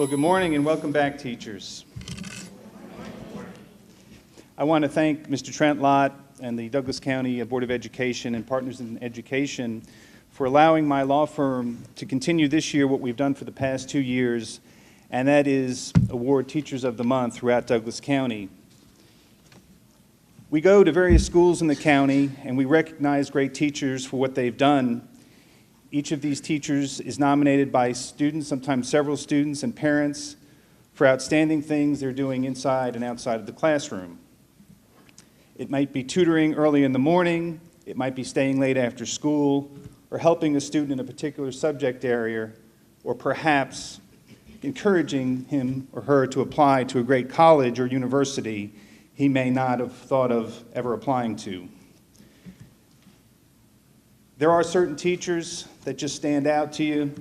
Well, good morning and welcome back, teachers. I want to thank Mr. Trent Lott and the Douglas County Board of Education and Partners in Education for allowing my law firm to continue this year what we've done for the past 2 years, and that is award Teachers of the Month throughout Douglas County. We go to various schools in the county and we recognize great teachers for what they've done. Each of these teachers is nominated by students, sometimes several students and parents, for outstanding things they're doing inside and outside of the classroom. It might be tutoring early in the morning, it might be staying late after school, or helping a student in a particular subject area, or perhaps encouraging him or her to apply to a great college or university he may not have thought of ever applying to. There are certain teachers that just stand out to you.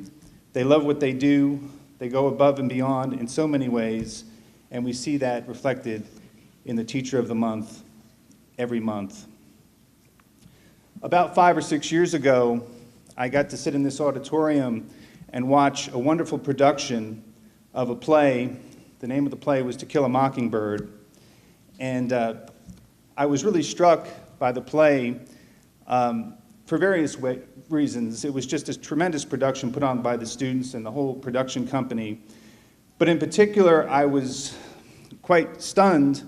They love what they do. They go above and beyond in so many ways, and we see that reflected in the Teacher of the Month every month. About 5 or 6 years ago, I got to sit in this auditorium and watch a wonderful production of a play. The name of the play was To Kill a Mockingbird, and I was really struck by the play for various reasons. It was just a tremendous production put on by the students and the whole production company. But in particular, I was quite stunned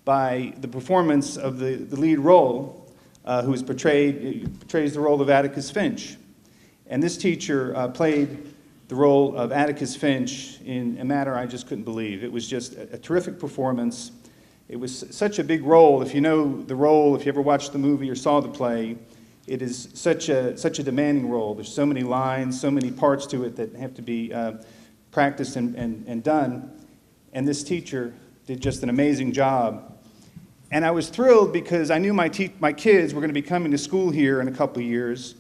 by the performance of the lead role, who portrays the role of Atticus Finch. And this teacher played the role of Atticus Finch in a manner I just couldn't believe. It was just a terrific performance. It was such a big role. If you know the role, if you ever watched the movie or saw the play, it is such a demanding role. There's so many lines, so many parts to it that have to be practiced and done. And this teacher did just an amazing job. And I was thrilled because I knew my kids were going to be coming to school here in a couple of years.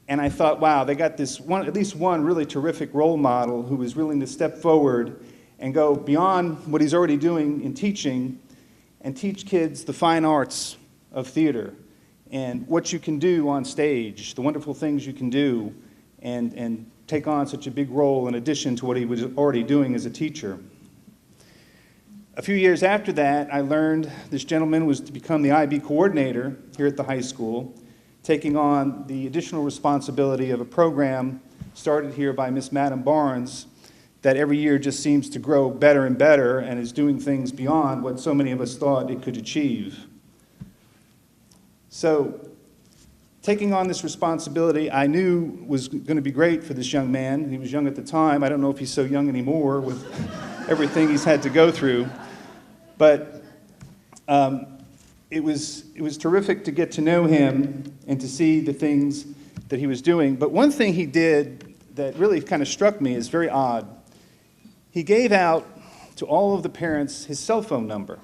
And I thought, wow, they got this at least one really terrific role model who is willing to step forward and go beyond what he's already doing in teaching and teach kids the fine arts of theater and what you can do on stage, the wonderful things you can do, and take on such a big role in addition to what he was already doing as a teacher. A few years after that, I learned this gentleman was to become the IB coordinator here at the high school, taking on the additional responsibility of a program started here by Miss Madam Barnes that every year just seems to grow better and better and is doing things beyond what so many of us thought it could achieve. So, taking on this responsibility I knew was going to be great for this young man. He was young at the time. I don't know if he's so young anymore with everything he's had to go through. But it was terrific to get to know him and to see the things that he was doing. But one thing he did that really kind of struck me is very odd. He gave out to all of the parents his cell phone number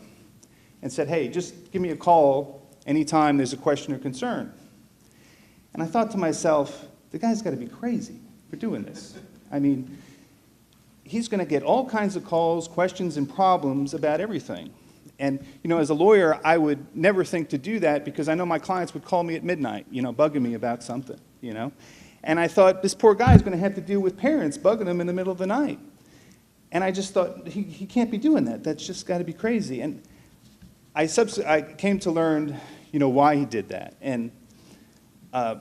and said, hey, just give me a call anytime there's a question or concern. And I thought to myself, the guy's got to be crazy for doing this. I mean, he's going to get all kinds of calls, questions, and problems about everything. And, you know, as a lawyer, I would never think to do that because I know my clients would call me at midnight, you know, bugging me about something, you know. And I thought, this poor guy's going to have to deal with parents bugging him in the middle of the night. And I just thought, he can't be doing that. That's just got to be crazy. And I came to learn, you know, why he did that. And I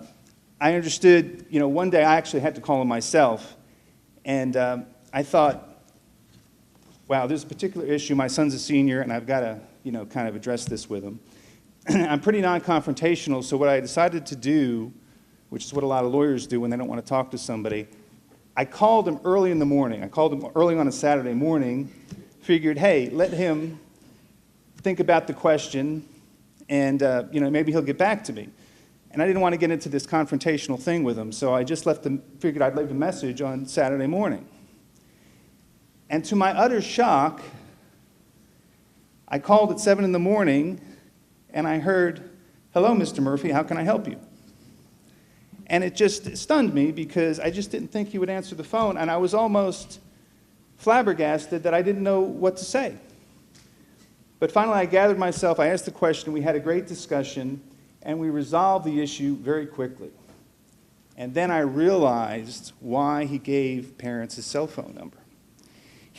understood, you know, one day I actually had to call him myself. And I thought, wow, there's a particular issue. My son's a senior, and I've got to, you know, kind of address this with him. I'm pretty non-confrontational, so what I decided to do, which is what a lot of lawyers do when they don't want to talk to somebody, I called him early in the morning. I called him early on a Saturday morning, figured, hey, let him think about the question, and you know, maybe he'll get back to me. And I didn't want to get into this confrontational thing with him, so I just figured I'd leave a message on Saturday morning. And to my utter shock, I called at 7 in the morning, and I heard, hello, Mr. Murphy, how can I help you? And it just stunned me because I just didn't think he would answer the phone, and I was almost flabbergasted that I didn't know what to say. But finally, I gathered myself, I asked the question, we had a great discussion, and we resolved the issue very quickly. And then I realized why he gave parents his cell phone number.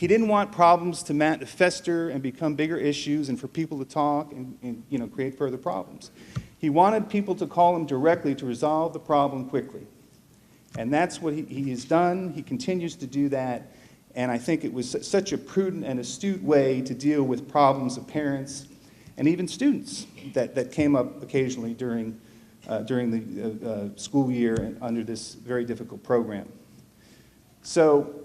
He didn't want problems to fester and become bigger issues and for people to talk and create further problems. He wanted people to call him directly to resolve the problem quickly. And that's what he has done. He continues to do that. And I think it was such a prudent and astute way to deal with problems of parents and even students that came up occasionally during the school year and under this very difficult program. So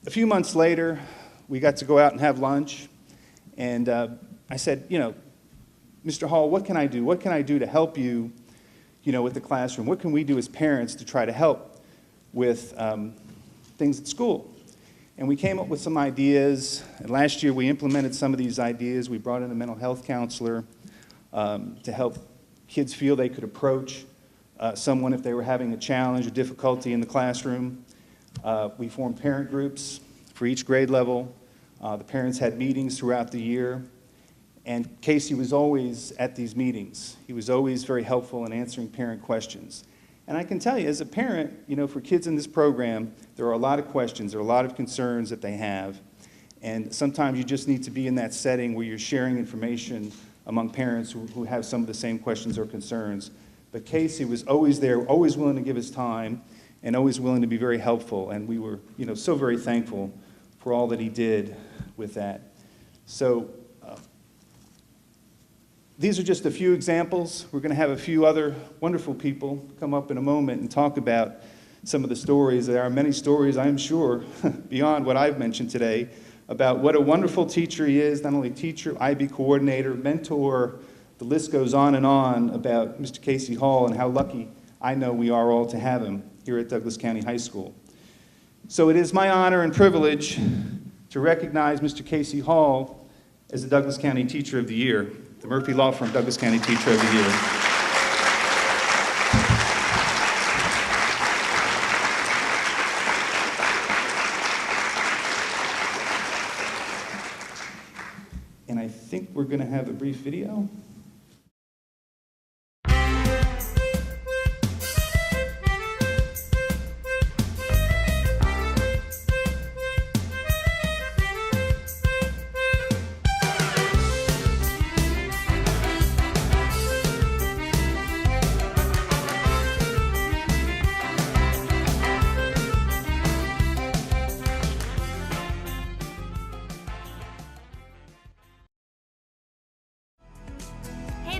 a few months later, we got to go out and have lunch. And I said, Mr. Hall, what can I do? What can I do to help you, with the classroom? What can we do as parents to try to help with things at school? And we came up with some ideas. And last year, we implemented some of these ideas. We brought in a mental health counselor to help kids feel they could approach someone if they were having a challenge or difficulty in the classroom. We formed parent groups for each grade level. The parents had meetings throughout the year. And Casey was always at these meetings. He was always very helpful in answering parent questions. And I can tell you, as a parent, for kids in this program, there are a lot of questions, there are a lot of concerns that they have. And sometimes you just need to be in that setting where you're sharing information among parents who have some of the same questions or concerns. But Casey was always there, always willing to give his time, and always willing to be very helpful. And we were, so very thankful for all that he did with that. So these are just a few examples. We're going to have a few other wonderful people come up in a moment and talk about some of the stories. There are many stories, I'm sure, beyond what I've mentioned today, about what a wonderful teacher he is, not only teacher, IB coordinator, mentor, the list goes on about Mr. Casey Hall and how lucky I know we are all to have him here at Douglas County High School. So it is my honor and privilege to recognize Mr. Casey Hall as the Douglas County Teacher of the Year, the Murphy Law Firm Douglas County Teacher of the Year. And I think we're going to have a brief video.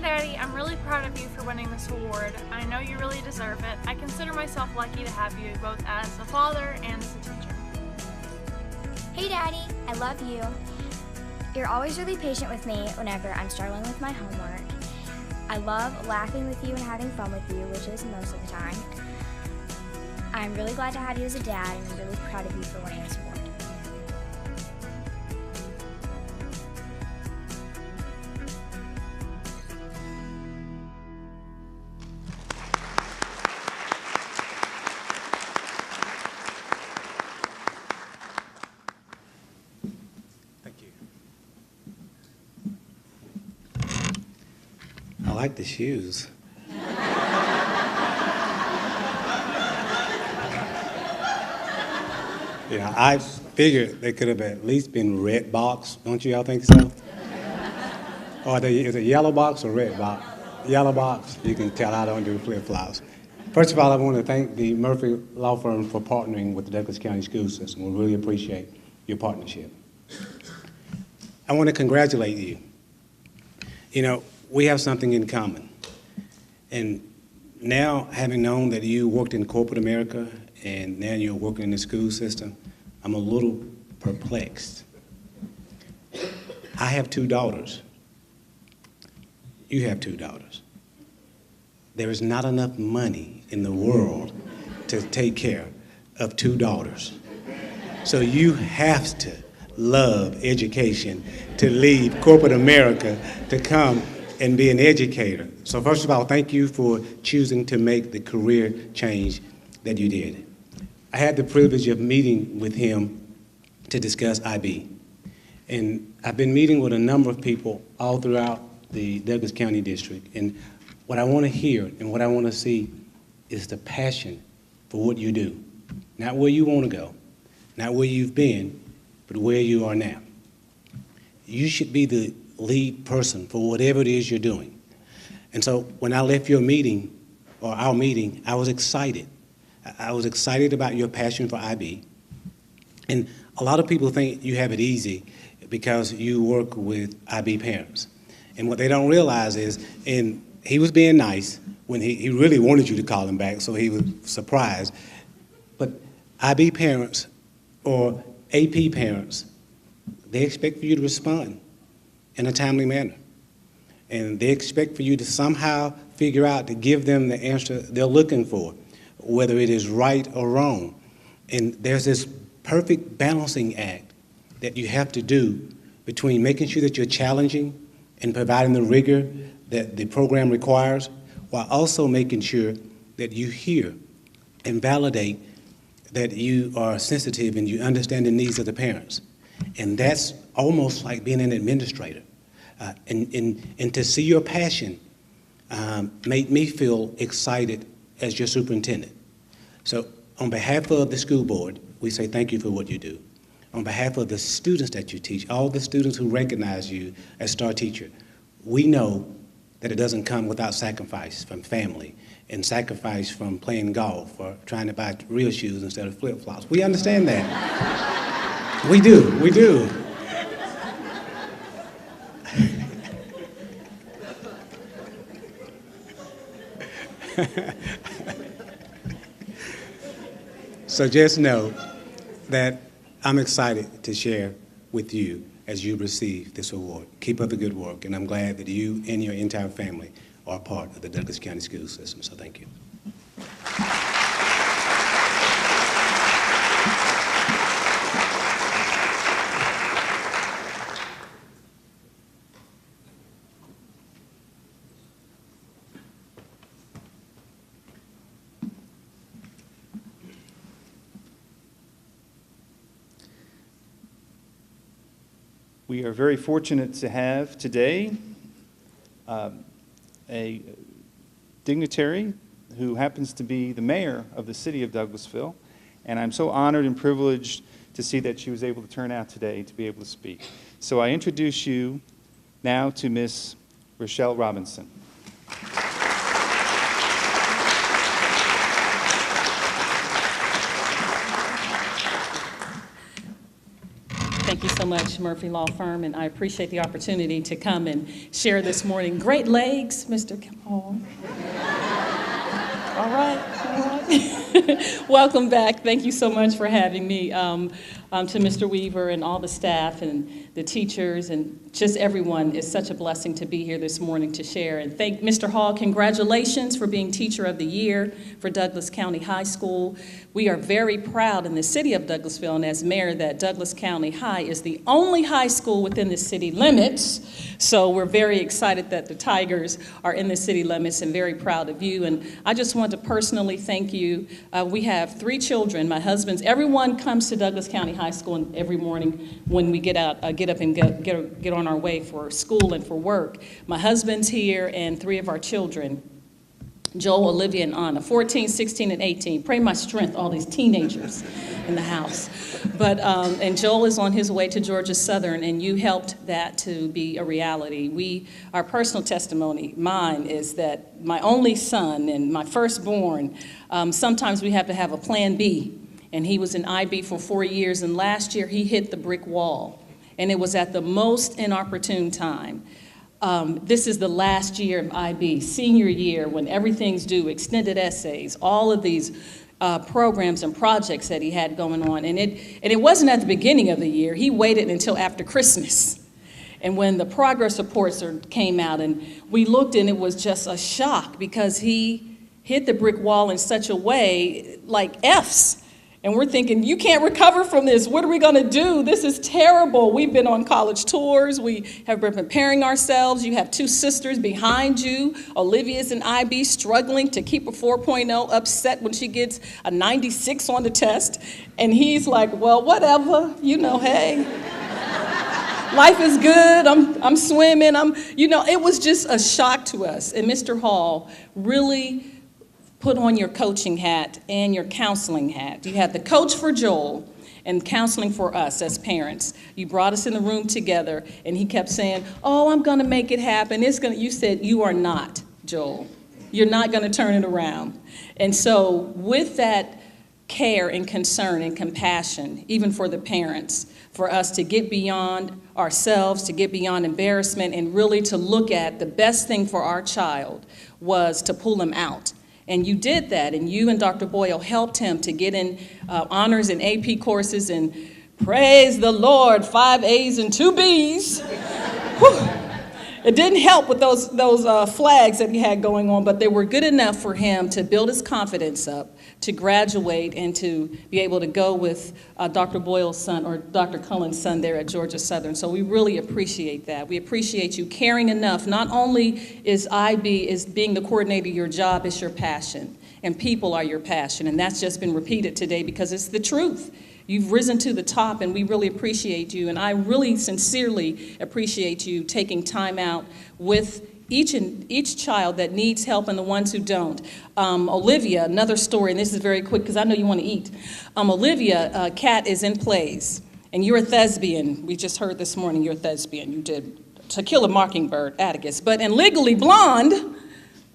Daddy, I'm really proud of you for winning this award. I know you really deserve it. I consider myself lucky to have you both as a father and as a teacher. Hey Daddy, I love you. You're always really patient with me whenever I'm struggling with my homework. I love laughing with you and having fun with you, which is most of the time. I'm really glad to have you as a dad, and I'm really proud of you for winning this award. I like the shoes. Yeah, I figured they could have at least been red box. Don't you all think so? Or is it yellow box or red box? Yellow box. You can tell I don't do flip-flops. First of all, I want to thank the Murphy Law Firm for partnering with the Douglas County School System. We really appreciate your partnership. I want to congratulate you. You know, we have something in common. And now, having known that you worked in corporate America and now you're working in the school system, I'm a little perplexed. I have 2 daughters. You have 2 daughters. There is not enough money in the world to take care of 2 daughters. So you have to love education to leave corporate America to come and be an educator. So first of all, thank you for choosing to make the career change that you did. I had the privilege of meeting with him to discuss IB. And I've been meeting with a number of people all throughout the Douglas County District. And what I want to hear and what I want to see is the passion for what you do. Not where you want to go, not where you've been, but where you are now. You should be the lead person for whatever it is you're doing. And so when I left your meeting, or our meeting, I was excited. I was excited about your passion for IB. And a lot of people think you have it easy because you work with IB parents. And what they don't realize is, and he was being nice when he really wanted you to call him back, so he was surprised. But IB parents or AP parents, they expect for you to respond in a timely manner. And they expect for you to somehow figure out to give them the answer they're looking for, whether it is right or wrong. And there's this perfect balancing act that you have to do between making sure that you're challenging and providing the rigor that the program requires, while also making sure that you hear and validate that you are sensitive and you understand the needs of the parents. And that's almost like being an administrator. And to see your passion made me feel excited as your superintendent. So on behalf of the school board, we say thank you for what you do. On behalf of the students that you teach, all the students who recognize you as star teacher, we know that it doesn't come without sacrifice from family and sacrifice from playing golf or trying to buy real shoes instead of flip-flops. We understand that. We do, we do. So just know that I'm excited to share with you as you receive this award. Keep up the good work, and I'm glad that you and your entire family are part of the Douglas County school system, so thank you. We are very fortunate to have today a dignitary who happens to be the mayor of the city of Douglasville, and I'm so honored and privileged to see that she was able to turn out today to be able to speak. So I introduce you now to Miss Rochelle Robinson. Thank you so much, Murphy Law Firm, and I appreciate the opportunity to come and share this morning. Great legs, Mr. Hall. All right. Welcome back. Thank you so much for having me. To Mr. Weaver and all the staff and the teachers and just everyone, it's such a blessing to be here this morning to share. And thank Mr. Hall, congratulations for being Teacher of the Year for Douglas County High School. We are very proud in the city of Douglasville and as mayor that Douglas County High is the only high school within the city limits. So we're very excited that the Tigers are in the city limits and very proud of you. And I just want to personally thank you. We have 3 children. My husband's, everyone comes to Douglas County High School every morning when we get up and get on our way for school and for work. My husband's here and 3 of our children, Joel, Olivia, and Anna, 14, 16, and 18. Pray my strength, all these teenagers in the house. But, and Joel is on his way to Georgia Southern, and you helped that to be a reality. Our personal testimony, mine, is that my only son and my firstborn, sometimes we have to have a plan B. And he was in IB for 4 years, and last year he hit the brick wall. And it was at the most inopportune time. This is the last year of IB, senior year, when everything's due, extended essays, all of these programs and projects that he had going on. And it wasn't at the beginning of the year. He waited until after Christmas. And when the progress reports came out, and we looked, and it was just a shock because he hit the brick wall in such a way, like F's. And we're thinking, you can't recover from this. What are we going to do? This is terrible. We've been on college tours. We have been preparing ourselves. You have 2 sisters behind you. Olivia's in IB struggling to keep a 4.0, upset when she gets a 96 on the test. And he's like, well, whatever, you know, hey. Life is good. I'm swimming. It was just a shock to us. And Mr. Hall really put on your coaching hat and your counseling hat. You had the coach for Joel, and counseling for us as parents. You brought us in the room together, and he kept saying, oh, I'm going to make it happen. You said, you are not, Joel. You're not going to turn it around. And so with that care and concern and compassion, even for the parents, for us to get beyond ourselves, to get beyond embarrassment, and really to look at the best thing for our child was to pull him out. And you did that, and you and Dr. Boyle helped him to get in honors and AP courses, and praise the Lord, 5 A's and 2 B's. Whew. It didn't help with those flags that he had going on, but they were good enough for him to build his confidence up, to graduate, and to be able to go with Dr. Boyle's son, or Dr. Cullen's son there at Georgia Southern. So we really appreciate that. We appreciate you caring enough. Not only is being the coordinator your job, it's your passion, and people are your passion, and that's just been repeated today because it's the truth. You've risen to the top, and we really appreciate you, and I really sincerely appreciate you taking time out with each child that needs help and the ones who don't. Olivia, another story, and this is very quick because I know you want to eat. Olivia, Kat is in plays, and you're a thespian. We just heard this morning you're a thespian. You did To Kill a Mockingbird, Atticus. But in Legally Blonde,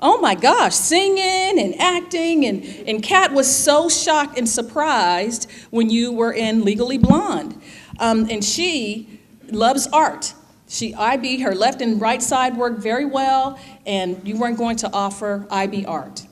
oh my gosh, singing and acting, and Kat was so shocked and surprised when you were in Legally Blonde. And she loves art. IB, her left and right side worked very well, and you weren't going to offer IB art.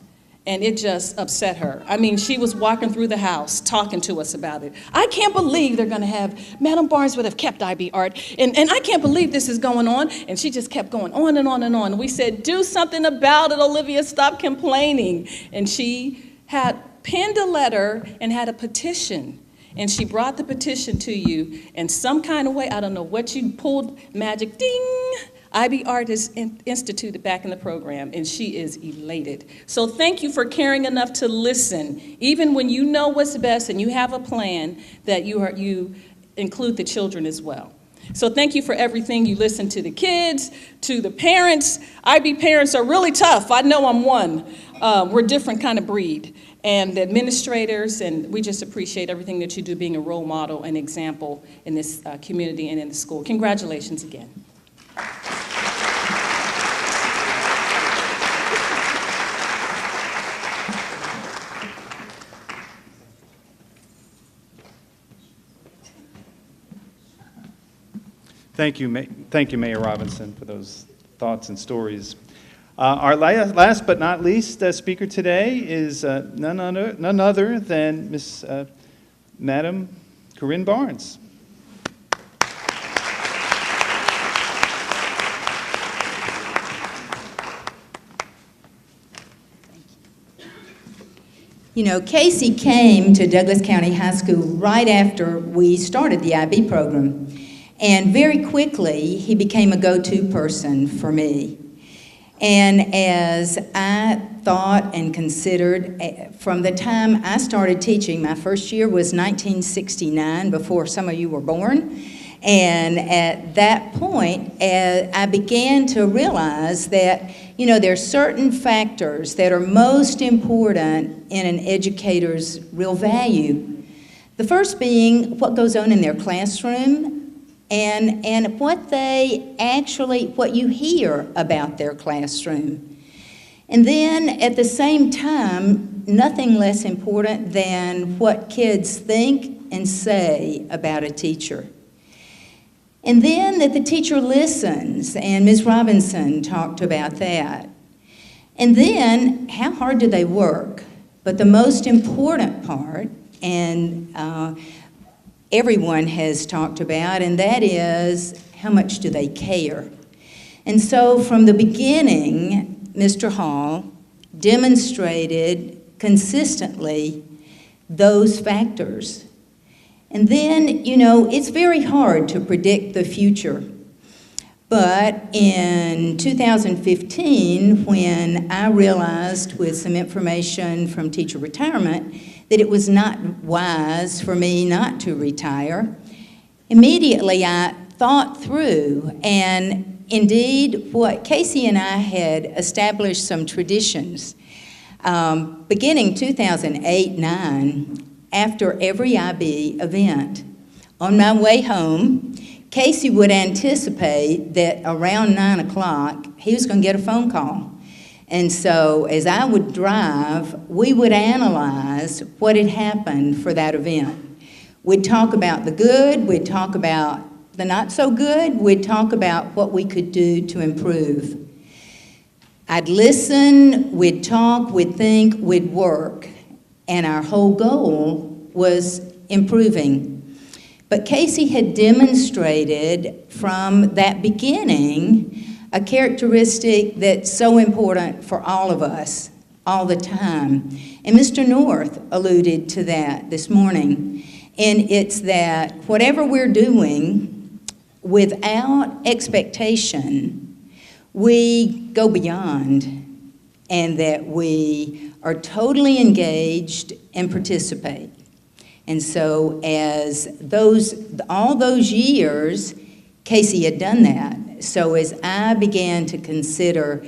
And it just upset her. I mean, she was walking through the house talking to us about it. I can't believe they're gonna have, Madam Barnes would have kept IB art, and I can't believe this is going on. And she just kept going on and on and on. And we said, do something about it, Olivia, stop complaining. And she had penned a letter and had a petition. And she brought the petition to you in some kind of way. I don't know what you pulled, magic, ding. IB Art is instituted back in the program, and she is elated. So thank you for caring enough to listen, even when you know what's best and you have a plan, that you include the children as well. So thank you for everything. You listen to the kids, to the parents. IB parents are really tough. I know I'm one. We're a different kind of breed. And the administrators, and we just appreciate everything that you do, being a role model and example in this community and in the school. Congratulations again. Thank you, Mayor Robinson, for those thoughts and stories. Our last but not least speaker today is none other than Madam Corinne Barnes. You know, Casey came to Douglas County High School right after we started the IB program. And very quickly, he became a go-to person for me. And as I thought and considered, from the time I started teaching, my first year was 1969, before some of you were born. And at that point, I began to realize that, you know, there are certain factors that are most important in an educator's real value. The first being what goes on in their classroom, and what you hear about their classroom. And then at the same time, nothing less important than what kids think and say about a teacher. And then that the teacher listens, and Ms. Robinson talked about that. And then, how hard do they work? But the most important part, and everyone has talked about, and that is how much do they care. And so from the beginning, Mr. Hall demonstrated consistently those factors. And then, you know, it's very hard to predict the future. But in 2015, when I realized with some information from teacher retirement that it was not wise for me not to retire, immediately I thought through, and indeed what Casey and I had established some traditions. Beginning 2008-9, after every IB event. On my way home, Casey would anticipate that around 9 o'clock, he was going to get a phone call. And so as I would drive, we would analyze what had happened for that event. We'd talk about the good, we'd talk about the not so good, we'd talk about what we could do to improve. I'd listen, we'd talk, we'd think, we'd work, and our whole goal was improving. But Casey had demonstrated from that beginning a characteristic that's so important for all of us, all the time. And Mr. North alluded to that this morning. And it's that whatever we're doing, without expectation, we go beyond, and that we are totally engaged and participate. And so as all those years, Casey had done that. So as I began to consider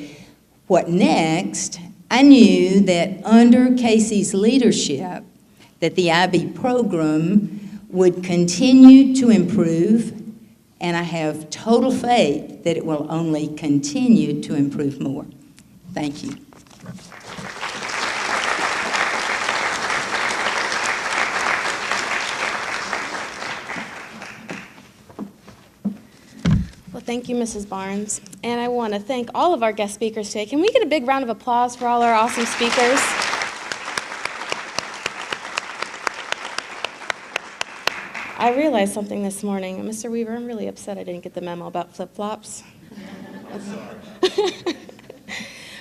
what next, I knew that under Casey's leadership, that the IB program would continue to improve, and I have total faith that it will only continue to improve more. Thank you. Thank you, Mrs. Barnes. And I want to thank all of our guest speakers today. Can we get a big round of applause for all our awesome speakers? I realized something this morning. Mr. Weaver, I'm really upset I didn't get the memo about flip-flops.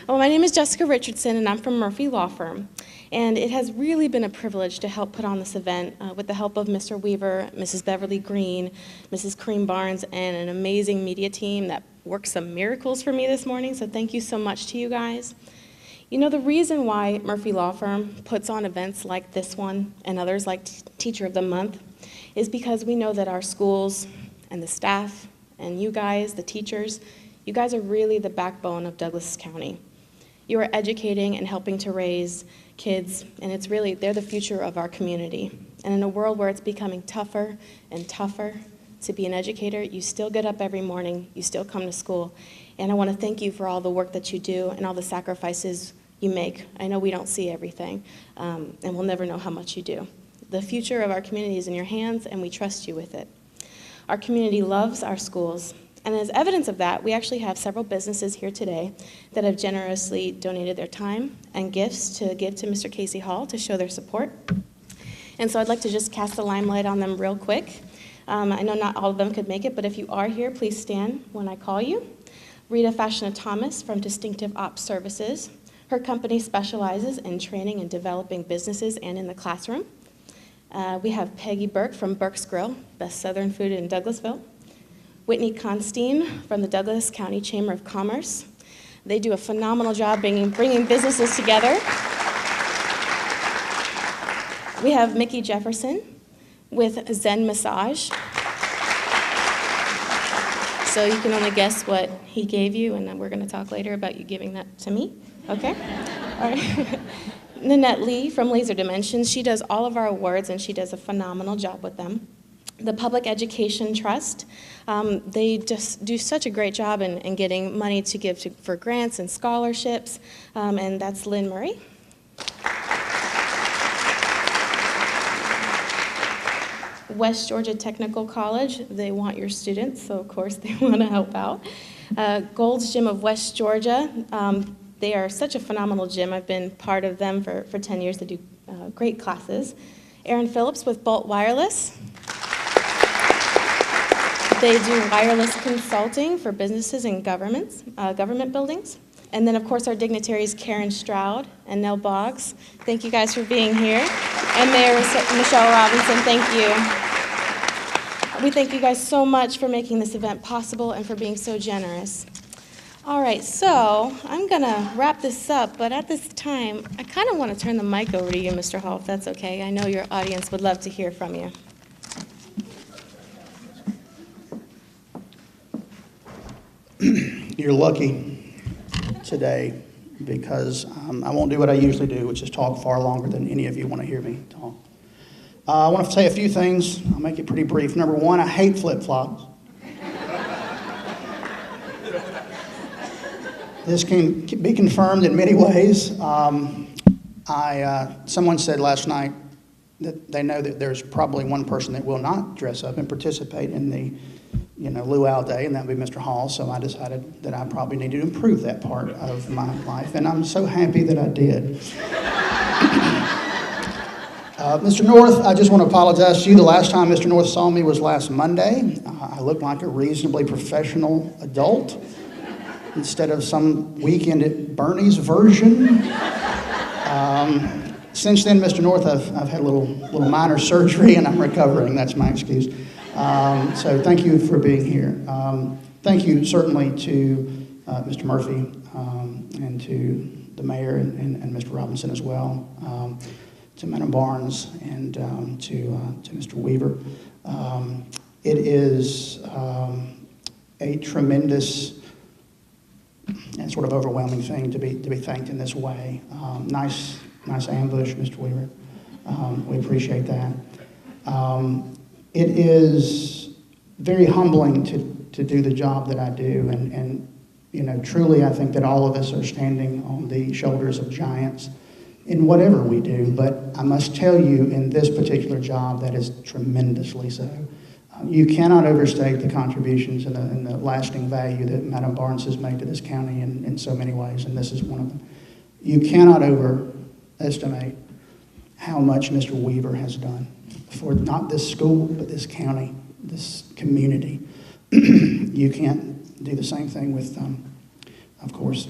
Well, my name is Jessica Richardson, and I'm from Murphy Law Firm. And it has really been a privilege to help put on this event with the help of Mr. Weaver, Mrs. Beverly Green, Mrs. Corinne Barnes, and an amazing media team that worked some miracles for me this morning, so thank you so much to you guys. You know, the reason why Murphy Law Firm puts on events like this one and others like Teacher of the Month is because we know that our schools and the staff and you guys, the teachers, you guys are really the backbone of Douglas County. You are educating and helping to raise kids, and they're the future of our community. And in a world where it's becoming tougher and tougher to be an educator, you still get up every morning, you still come to school. And I want to thank you for all the work that you do and all the sacrifices you make. I know we don't see everything, and we'll never know how much you do. The future of our community is in your hands, and we trust you with it. Our community loves our schools. And as evidence of that, we actually have several businesses here today that have generously donated their time and gifts to give to Mr. Casey Hall to show their support. And so I'd like to just cast a limelight on them real quick. I know not all of them could make it, but if you are here, please stand when I call you. Rita Fashina Thomas from Distinctive Ops Services. Her company specializes in training and developing businesses and in the classroom. We have Peggy Burke from Burke's Grill, best Southern food in Douglasville. Whitney Constein from the Douglas County Chamber of Commerce. They do a phenomenal job bringing businesses together. We have Mickey Jefferson with Zen Massage. So you can only guess what he gave you, and then we're going to talk later about you giving that to me. Okay? All right. Nanette Lee from Laser Dimensions. She does all of our awards, and she does a phenomenal job with them. The Public Education Trust, they just do such a great job in getting money to give for grants and scholarships, and that's Lynn Murray. West Georgia Technical College, they want your students, so of course they want to help out. Gold's Gym of West Georgia, they are such a phenomenal gym. I've been part of them for 10 years. They do great classes. Aaron Phillips with Bolt Wireless. They do wireless consulting for businesses and government buildings. And then, of course, our dignitaries, Karen Stroud and Nell Boggs. Thank you guys for being here. And Mayor Rochelle Robinson, thank you. We thank you guys so much for making this event possible and for being so generous. All right, so I'm going to wrap this up, but at this time, I kind of want to turn the mic over to you, Mr. Hall, if that's okay. I know your audience would love to hear from you. You're lucky today because I won't do what I usually do, which is talk far longer than any of you want to hear me talk. I want to say a few things. I'll make it pretty brief. Number one, I hate flip-flops. This can be confirmed in many ways. Someone said last night that they know that there's probably one person that will not dress up and participate in the luau day, and that would be Mr. Hall. So I decided that I probably need to improve that part of my life, and I'm so happy that I did. Mr. North, I just want to apologize to you. The last time Mr. North saw me was last Monday. I looked like a reasonably professional adult instead of some weekend at Bernie's version. Since then, Mr. North, I've had a little minor surgery, and I'm recovering. That's my excuse. So thank you for being here. Thank you certainly to Mr. Murphy and to the mayor and Mr. Robinson as well, to Madam Barnes and to Mr. Weaver. It is a tremendous and sort of overwhelming thing to be thanked in this way. Nice ambush, Mr. Weaver. We appreciate that. It is very humbling to do the job that I do, and truly I think that all of us are standing on the shoulders of giants in whatever we do, but I must tell you, in this particular job, that is tremendously so. You cannot overstate the contributions and the lasting value that Madam Barnes has made to this county in so many ways, and this is one of them. You cannot overestimate how much Mr. Weaver has done for not this school, but this county, this community. You can't do the same thing with, of course,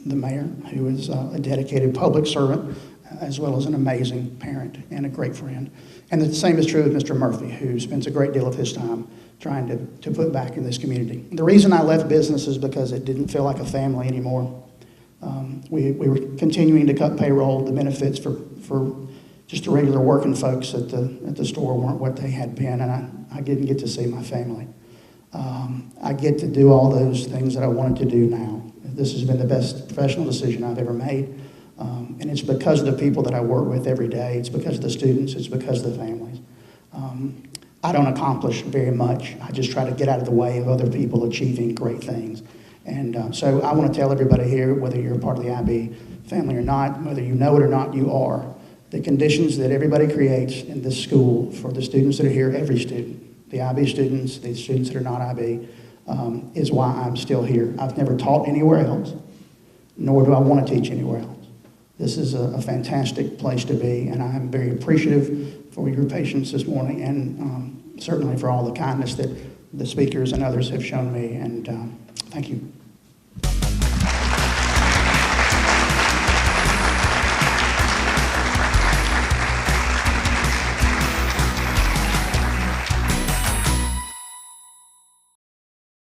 the mayor, who is a dedicated public servant, as well as an amazing parent and a great friend. And the same is true of Mr. Murphy, who spends a great deal of his time trying to put back in this community. The reason I left business is because it didn't feel like a family anymore. We were continuing to cut payroll. The benefits for just the regular working folks at the store weren't what they had been, and I didn't get to see my family. I get to do all those things that I wanted to do now. This has been the best professional decision I've ever made. And it's because of the people that I work with every day. It's because of the students. It's because of the families. I don't accomplish very much. I just try to get out of the way of other people achieving great things. And so I want to tell everybody here, whether you're a part of the IB family or not, whether you know it or not, you are. The conditions that everybody creates in this school for the students that are here, every student, the IB students, the students that are not IB, is why I'm still here. I've never taught anywhere else, nor do I want to teach anywhere else. This is a fantastic place to be, and I'm very appreciative for your patience this morning, and certainly for all the kindness that the speakers and others have shown me, and thank you.